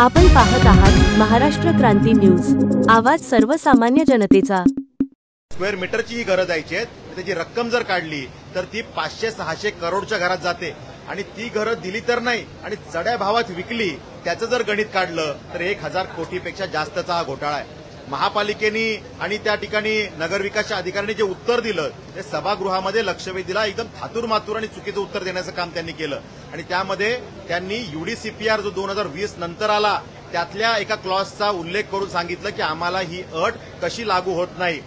आपण पाहत आहात महाराष्ट्र क्रांती न्यूज, आवाज सर्वसामान्य जनतेचा। स्क्वेअर मीटरची ही घरं द्यायची आहेत, त्याची रक्कम जर काढली तर ती 500-600 करोडच्या घरात जाते आणि ती घरं दिली तर नाही आणि चढ्या भावात विकली त्याचं जर गणित काढलं तर 1000 कोटीपेक्षा जास्तचा हा घोटाळा आहे। महापालिकेने आणि त्या ठिकाणी नगरविकासच्या अधिकाऱ्यांनी जे उत्तर दिलं ते सभागृहामध्ये लक्षवेधीला एकदम थातूरमातूर आणि चुकीचं उत्तर देण्याचं काम त्यांनी केलं आणि त्यामध्ये त्यांनी यूडीसीपीआर जो 2020 नंतर आला त्यातल्या एका क्लॉजचा उल्लेख करून सांगितलं की आम्हाला ही अट कशी लागू होत नाही।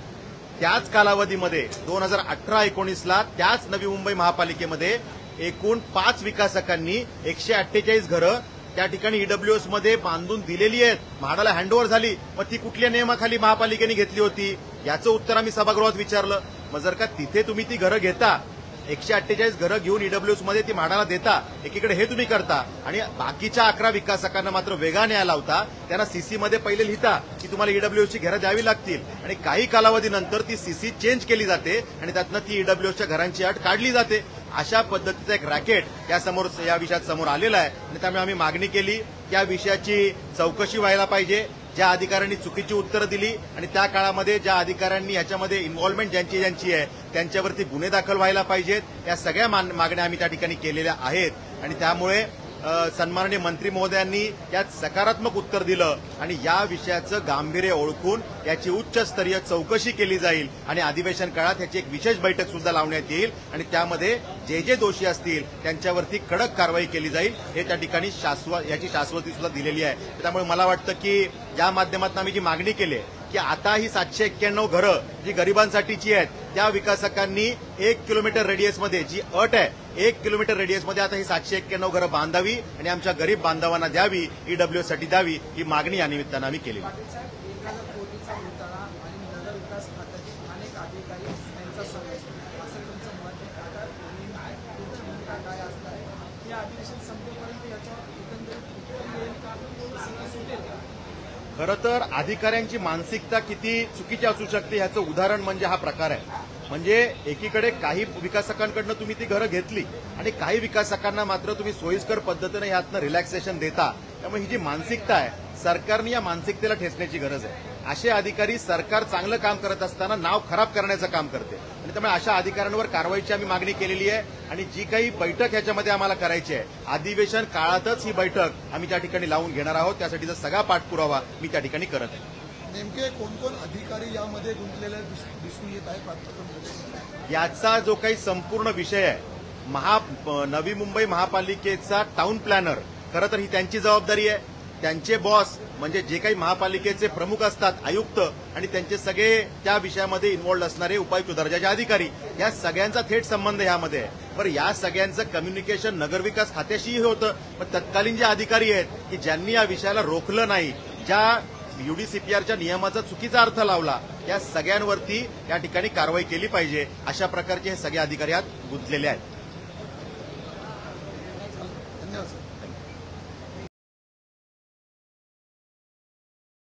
त्याच कालावधीमध्ये 2018-19ला त्याच नवी मुंबई महापालिकेमध्ये एकूण 5 विकासकांनी 148 घरं त्या ठिकाणी ईडब्ल्यूएस मध्ये बांधून दिलेली आहेत, म्हाडाला हँडओव्हर झाली। मग ती कुठल्या नियमाखाली महापालिकेने घेतली होती याचं उत्तर आम्ही सभागृहात विचारलं। मग जर का तिथे तुम्ही ती घरं घेता 148 घरं घेऊन ईडब्ल्यूएस मध्ये ती म्हाडाला देता, एकीकडे हे तुम्ही करता आणि बाकीच्या 11 विकासकांना मात्र वेगाने यायला लावता, त्यांना सीसी मध्ये पहिले लिहिता की तुम्हाला ईडब्ल्यूएसची घरं द्यावी लागतील आणि काही कालावधीनंतर ती सीसी चेंज केली जाते आणि त्यातनं ती ईडब्ल्यूएसच्या घरांची अट काढली जाते। अशा पद्धतीचा एक रॅकेट या विषयात समोर आलेला आहे आणि त्यामुळे आम्ही मागणी केली त्या विषयाची चौकशी व्हायला पाहिजे। ज्या अधिकाऱ्यांनी चुकीची उत्तरं दिली आणि त्या काळामध्ये ज्या अधिकाऱ्यांनी याच्यामध्ये इन्व्हॉल्वमेंट ज्यांची आहे त्यांच्यावरती गुन्हे दाखल व्हायला पाहिजेत। या सगळ्या मागण्या आम्ही त्या ठिकाणी केलेल्या आहेत आणि त्यामुळे सन्माननीय मंत्री महोदयांनी यात सकारात्मक उत्तर दिलं आणि या विषयाचं गांभीर्य ओळखून याची उच्चस्तरीय चौकशी केली जाईल आणि अधिवेशन काळात याची एक विशेष बैठक सुद्धा लावण्यात येईल आणि त्यामध्ये जे दोषी असतील त्यांच्यावरती कडक कारवाई केली जाईल हे त्या ठिकाणी याची शाश्वती सुद्धा दिलेली आहे। त्यामुळे मला वाटतं की या माध्यमातून आम्ही जी मागणी केली आहे की आता ही 791 घरं जी गरिबांसाठीची आहेत त्या विकासकांनी 1 किलोमीटर रेडियसमध्ये जी अट आहे 1 किलोमीटर रेडियसमध्ये आता ही 791 घरं बांधावी आणि आमच्या गरीब बांधवांना द्यावी, ईडब्ल्यूएससाठी द्यावी ही मागणी या निमित्तानं आम्ही केली। खरं तर अधिकाऱ्यांची मानसिकता किती चुकीची असू शकते ह्याचं उदाहरण म्हणजे हा प्रकार आहे। म्हणजे एकीकडे काही विकासकांकडनं तुम्ही ती घरं घेतली आणि काही विकासकांना मात्र तुम्ही सोयीस्कर पद्धतीने यातनं रिलॅक्सेशन देता। त्यामुळे ही जी मानसिकता आहे सरकारने या मानसिकतेला ठेचण्याची गरज आहे। असे अधिकारी सरकार चांगलं काम करत असताना नाव खराब करण्याचं काम करते आणि त्यामुळे अशा अधिकाऱ्यांवर कारवाईची आम्ही मागणी केलेली आहे आणि जी काही बैठक ह्याच्यामध्ये आम्हाला करायची आहे अधिवेशन काळातच ही बैठक आम्ही त्या ठिकाणी लावून घेणार आहोत। त्यासाठीचा सगळा पाठपुरावा मी त्या ठिकाणी करत आहे। नेमके कोण कोण अधिकारी यामध्ये गुंतलेले दिसून येत आहे याचा जो काही संपूर्ण विषय आहे नवी मुंबई महापालिकेचा टाउन प्लॅनर खरं तर ही त्यांची जबाबदारी आहे। त्यांचे बॉस म्हणजे जे काही महापालिकेचे प्रमुख असतात आयुक्त आणि त्यांचे सगळे त्या विषयामध्ये इन्व्हॉल्ड असणारे उपायुक्त दर्जाचे अधिकारी या सगळ्यांचा थेट संबंध यामध्ये आहे। पण या सगळ्यांचं कम्युनिकेशन नगरविकास खात्याशीही होतं। पण तत्कालीन जे अधिकारी आहेत की ज्यांनी या विषयाला रोखलं नाही, ज्या यूडीसीपीआरच्या नियमाचा चुकीचा अर्थ लावला, या सगळ्यांवरती या ठिकाणी कारवाई केली पाहिजे। अशा प्रकारचे हे सगळे अधिकारी यात गुंतलेले आहेत।